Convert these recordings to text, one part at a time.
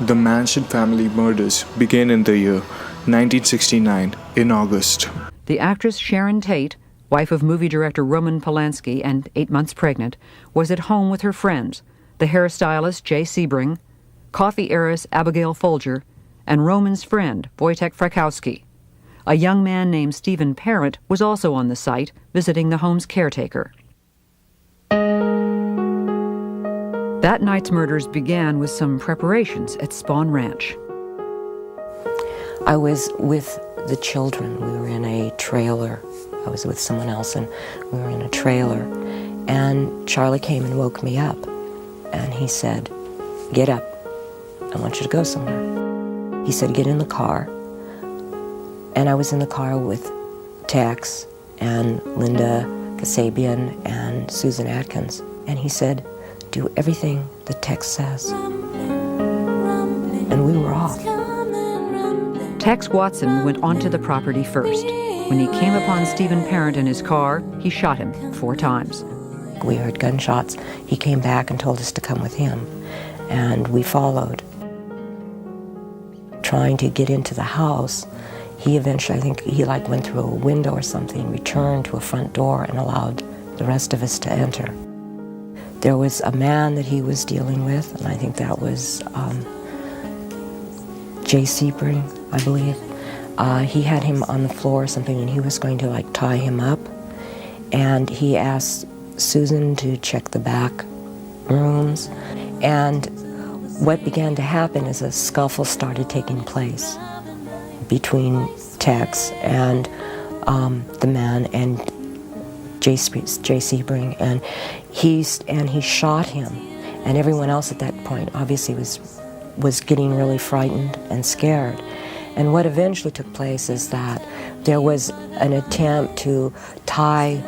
The Manson family murders began in the year 1969 in August. The actress Sharon Tate, wife of movie director Roman Polanski and 8 months pregnant, was at home with her friends, the hairstylist Jay Sebring, coffee heiress Abigail Folger, and Roman's friend Wojtek Frykowski. A young man named Stephen Parent was also on the site, visiting the home's caretaker. That night's murders began with some preparations at Spawn Ranch. I was with the children. We were in a trailer. I was with someone else, and we were in a trailer. And Charlie came and woke me up. And he said, "Get up. I want you to go somewhere." He said, "Get in the car." And I was in the car with Tex and Linda Kasabian and Susan Atkins. And he said, "Do everything that Tex says." And we were off. Tex Watson went onto the property first. When he came upon Stephen Parent in his car, he shot him 4 times. We heard gunshots. He came back and told us to come with him. And we followed. Trying to get into the house, he eventually, I think he went through a window or something, returned to a front door and allowed the rest of us to enter. There was a man that he was dealing with, and I think that was Jay Sebring, I believe. He had him on the floor or something, and he was going to tie him up. And he asked Susan to check the back rooms. And what began to happen is a scuffle started taking place between Tex and the man and Jay Sebring, and he shot him, and everyone else at that point obviously was getting really frightened and scared. And what eventually took place is that there was an attempt to tie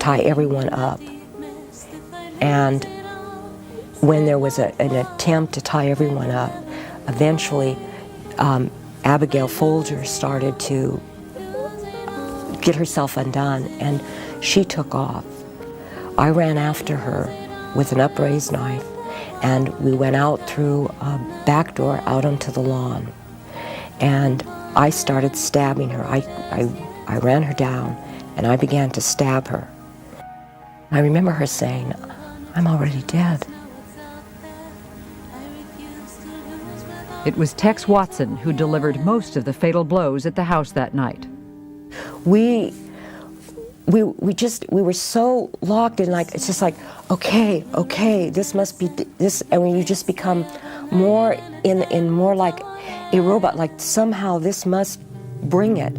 everyone up, and when there was an attempt to tie everyone up, eventually Abigail Folger started to get herself undone, and she took off. I ran after her with an upraised knife, and we went out through a back door out onto the lawn. And I started stabbing her. I ran her down, and I began to stab her. I remember her saying, "I'm already dead." It was Tex Watson who delivered most of the fatal blows at the house that night. We were so locked in, it's just okay, this must be this, and when you just become more in more like a robot, somehow this must bring it.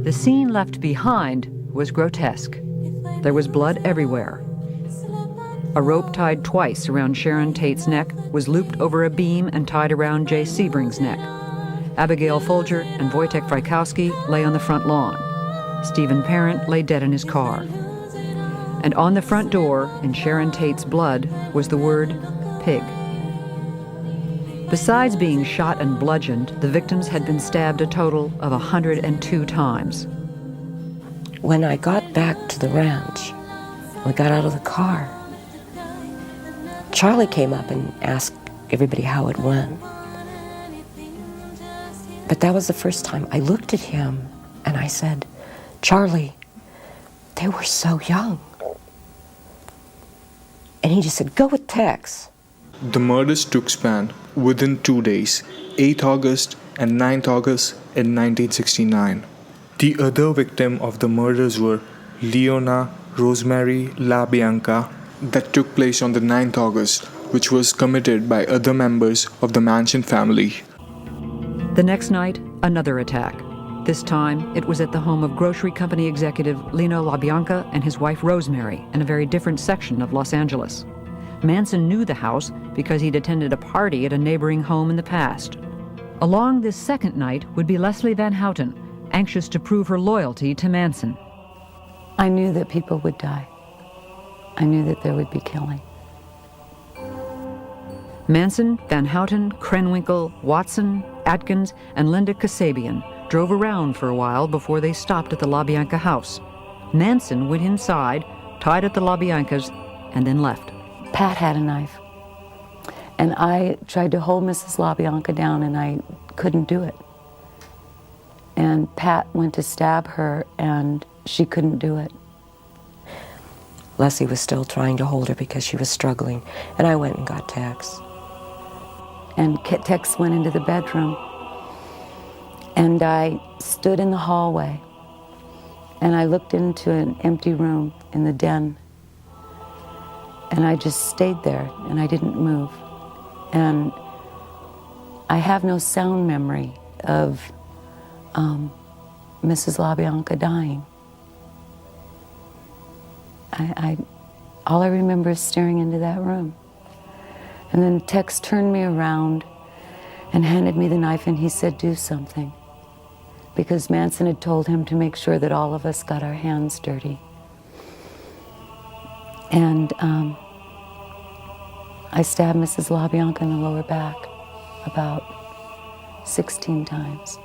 The scene left behind was grotesque. There was blood everywhere. A rope tied twice around Sharon Tate's neck was looped over a beam and tied around Jay Sebring's neck. Abigail Folger and Wojtek Frykowski lay on the front lawn. Stephen Parent lay dead in his car. And on the front door, in Sharon Tate's blood, was the word pig. Besides being shot and bludgeoned, the victims had been stabbed a total of 102 times. When I got back to the ranch, we got out of the car, Charlie came up and asked everybody how it went. But that was the first time I looked at him and I said, "Charlie, they were so young." And he just said, "Go with Tex." The murders took span within 2 days, 8th August and 9th August in 1969. The other victim of the murders were Leona Rosemary LaBianca, that took place on the 9th August, which was committed by other members of the Manson family. The next night, another attack. This time, it was at the home of grocery company executive Lino LaBianca and his wife Rosemary in a very different section of Los Angeles. Manson knew the house because he'd attended a party at a neighboring home in the past. Along this second night would be Leslie Van Houten, anxious to prove her loyalty to Manson. I knew that people would die. I knew that there would be killing. Manson, Van Houten, Krenwinkel, Watson, Atkins, and Linda Kasabian drove around for a while before they stopped at the LaBianca house. Manson went inside, tied at the LaBiancas, and then left. Pat had a knife, And I tried to hold Mrs. LaBianca down, and I couldn't do it. And Pat went to stab her, and she couldn't do it. Leslie was still trying to hold her because she was struggling, and I went and got Tex. And Tex went into the bedroom, and I stood in the hallway, and I looked into an empty room in the den, and I just stayed there, and I didn't move. And I have no sound memory of Mrs. LaBianca dying. All I remember is staring into that room. And then Tex turned me around and handed me the knife, and he said, "Do something." Because Manson had told him to make sure that all of us got our hands dirty. And I stabbed Mrs. LaBianca in the lower back about 16 times.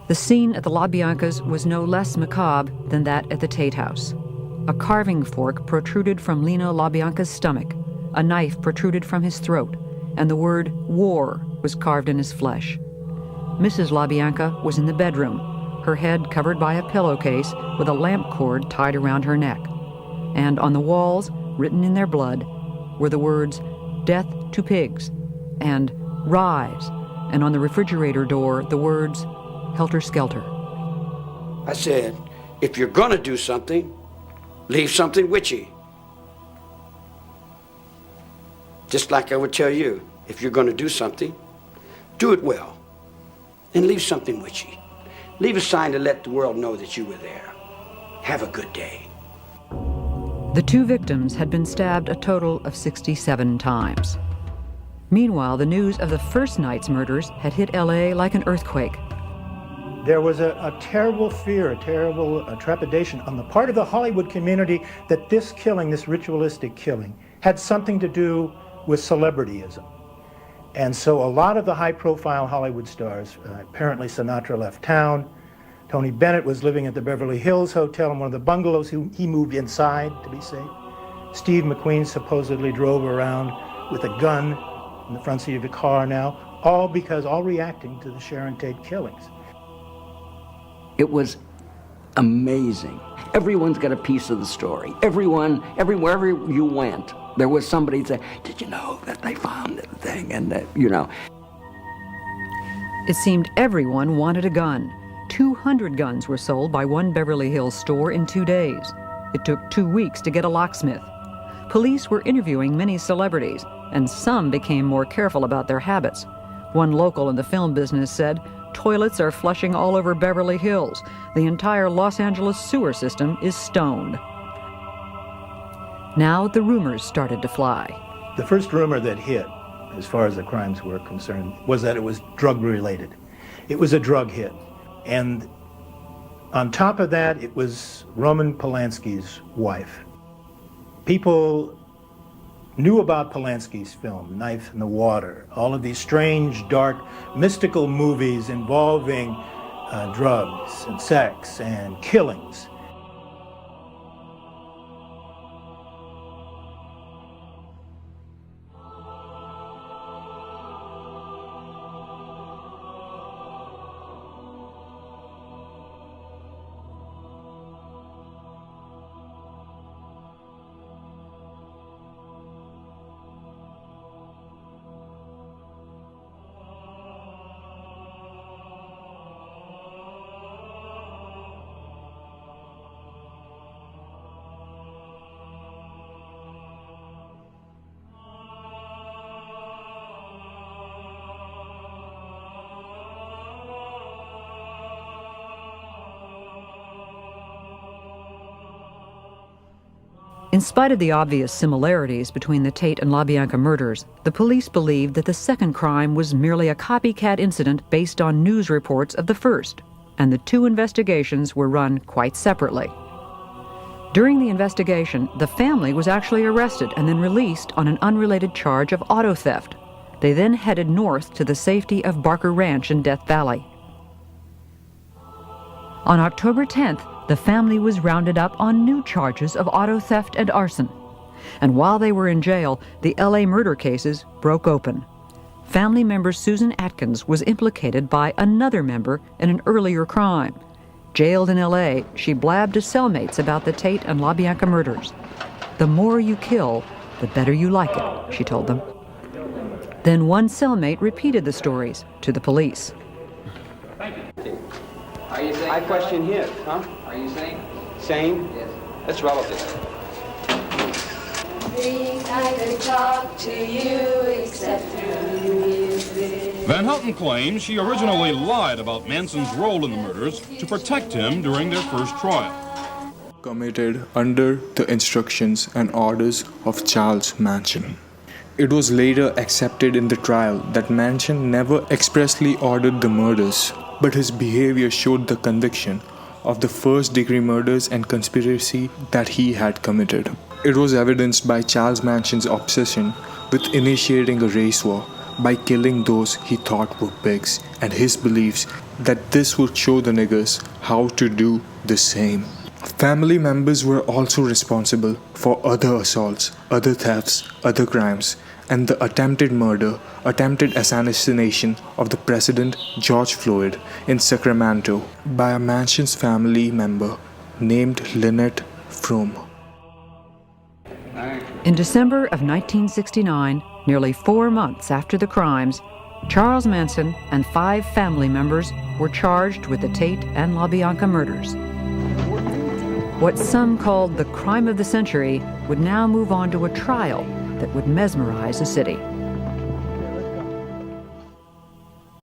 The scene at the LaBiancas was no less macabre than that at the Tate house. A carving fork protruded from Lino LaBianca's stomach, a knife protruded from his throat, and the word "war" was carved in his flesh. Mrs. LaBianca was in the bedroom, her head covered by a pillowcase with a lamp cord tied around her neck. And on the walls, written in their blood, were the words, "Death to pigs," and "Rise," and on the refrigerator door, the words, "Helter Skelter." I said, if you're gonna do something, leave something with you. Just like I would tell you, if you're gonna do something, do it well, and leave something with you. Leave a sign to let the world know that you were there. Have a good day. The two victims had been stabbed a total of 67 times. Meanwhile, the news of the first night's murders had hit LA like an earthquake. There was a terrible fear, a terrible trepidation on the part of the Hollywood community that this killing, this ritualistic killing, had something to do with celebrityism. And so a lot of the high-profile Hollywood stars, apparently Sinatra left town. Tony Bennett was living at the Beverly Hills Hotel in one of the bungalows. He moved inside to be safe. Steve McQueen supposedly drove around with a gun in the front seat of the car now, all reacting to the Sharon Tate killings. It was amazing. Everyone's got a piece of the story. Wherever you went, there was somebody saying, "Did you know that they found the thing?" And It seemed everyone wanted a gun. 200 guns were sold by one Beverly Hills store in 2 days. It took 2 weeks to get a locksmith. Police were interviewing many celebrities, and some became more careful about their habits. One local in the film business said, "Toilets are flushing all over Beverly Hills. The entire Los Angeles sewer system is stoned." Now the rumors started to fly. The first rumor that hit, as far as the crimes were concerned, was that it was drug-related. It was a drug hit. And on top of that, it was Roman Polanski's wife. People knew about Polanski's film, Knife in the Water, all of these strange, dark, mystical movies involving drugs and sex and killings. In spite of the obvious similarities between the Tate and LaBianca murders, the police believed that the second crime was merely a copycat incident based on news reports of the first, and the two investigations were run quite separately. During the investigation, the family was actually arrested and then released on an unrelated charge of auto theft. They then headed north to the safety of Barker Ranch in Death Valley. On October 10th, the family was rounded up on new charges of auto theft and arson. And while they were in jail, the LA murder cases broke open. Family member Susan Atkins was implicated by another member in an earlier crime. Jailed in LA, she blabbed to cellmates about the Tate and LaBianca murders. "The more you kill, the better you like it," she told them. Then one cellmate repeated the stories to the police. Are you saying? I question his, huh? Are you saying? Same? Yes. That's relative. I could talk to you except through music. Van Houten claims she originally lied about Manson's role in the murders to protect him during their first trial. Committed under the instructions and orders of Charles Manson. It was later accepted in the trial that Manson never expressly ordered the murders, but his behavior showed the conviction of the first-degree murders and conspiracy that he had committed. It was evidenced by Charles Manson's obsession with initiating a race war by killing those he thought were pigs, and his beliefs that this would show the niggers how to do the same. Family members were also responsible for other assaults, other thefts, other crimes, and the attempted assassination of the President George Floyd in Sacramento by a Manson's family member named Lynette Fromm. In December of 1969, nearly 4 months after the crimes, Charles Manson and 5 family members were charged with the Tate and LaBianca murders. What some called the crime of the century would now move on to a trial that would mesmerize the city.